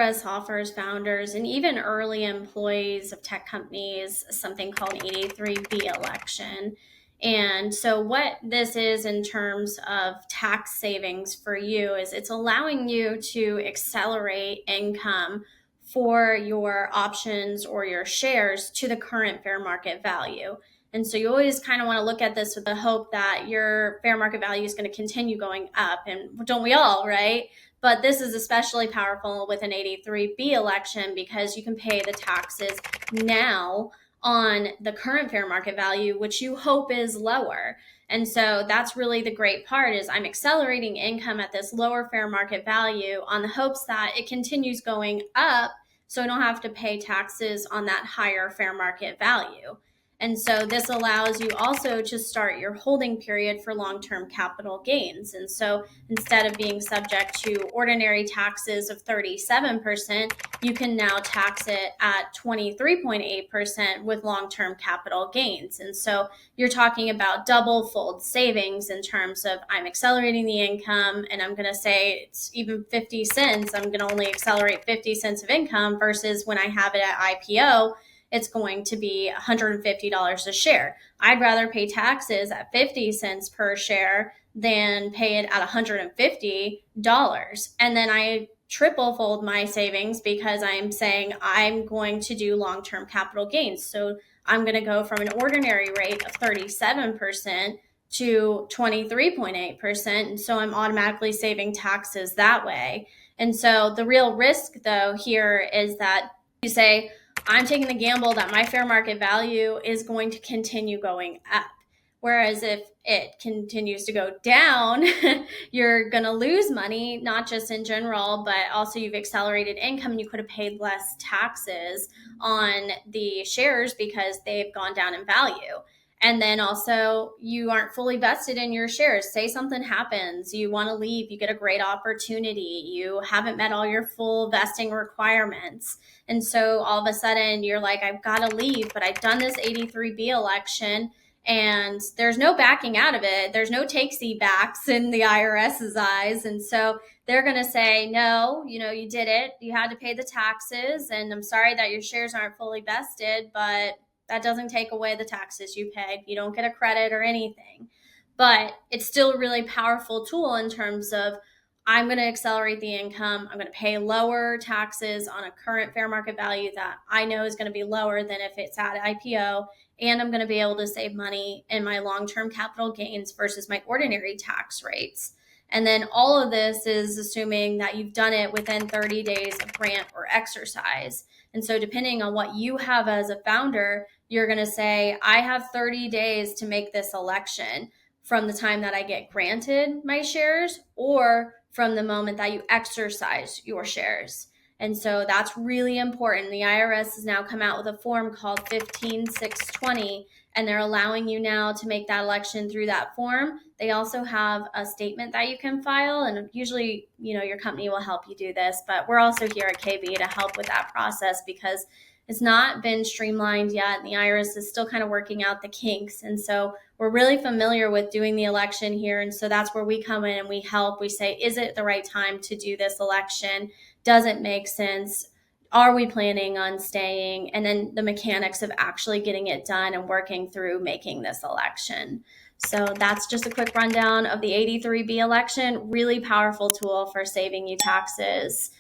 IRS offers founders and even early employees of tech companies something called an 83B election. And so what this is in terms of tax savings for you is it's allowing you to accelerate income for your options or your shares to the current fair market value. And so you always kind of want to look at this with the hope that your fair market value is going to continue going up. And don't we all, right? But this is especially powerful with an 83B election because you can pay the taxes now on the current fair market value, which you hope is lower. And so that's really the great part is I'm accelerating income at this lower fair market value on the hopes that it continues going up so I don't have to pay taxes on that higher fair market value. And so this allows you also to start your holding period for long-term capital gains. And so instead of being subject to ordinary taxes of 37%, you can now tax it at 23.8% with long-term capital gains. And so you're talking about double fold savings in terms of I'm accelerating the income and I'm going to say it's even 50 cents. I'm going to only accelerate 50 cents of income versus when I have it at IPO, it's going to be $150 a share. I'd rather pay taxes at 50 cents per share than pay it at $150. And then I triple fold my savings because I'm saying I'm going to do long-term capital gains. So I'm going to go from an ordinary rate of 37% to 23.8%. And so I'm automatically saving taxes that way. And so the real risk though here is that you say, I'm taking the gamble that my fair market value is going to continue going up. Whereas if it continues to go down, you're going to lose money, not just in general, but also you've accelerated income and you could have paid less taxes on the shares because they've gone down in value. And then also you aren't fully vested in your shares. Say something happens, you want to leave, you get a great opportunity, you haven't met all your full vesting requirements. And so all of a sudden you're like, I've got to leave, but I've done this 83B election and there's no backing out of it. There's no takesy backs in the IRS's eyes. And so they're going to say, no, you did it. You had to pay the taxes. And I'm sorry that your shares aren't fully vested, but that doesn't take away the taxes you paid. You don't get a credit or anything. But it's still a really powerful tool in terms of I'm going to accelerate the income. I'm going to pay lower taxes on a current fair market value that I know is going to be lower than if it's at IPO. And I'm going to be able to save money in my long-term capital gains versus my ordinary tax rates. And then all of this is assuming that you've done it within 30 days of grant or exercise. And so depending on what you have as a founder, you're going to say, I have 30 days to make this election from the time that I get granted my shares or from the moment that you exercise your shares. And so that's really important. The IRS has now come out with a form called 15620, and they're allowing you now to make that election through that form. They also have a statement that you can file, and usually, your company will help you do this, but we're also here at KB to help with that process because it's not been streamlined yet, and the IRS is still kind of working out the kinks. And so we're really familiar with doing the election here. And so that's where we come in and we help. We say, is it the right time to do this election? Does it make sense? Are we planning on staying? And then the mechanics of actually getting it done and working through making this election. So that's just a quick rundown of the 83B election. Really powerful tool for saving you taxes.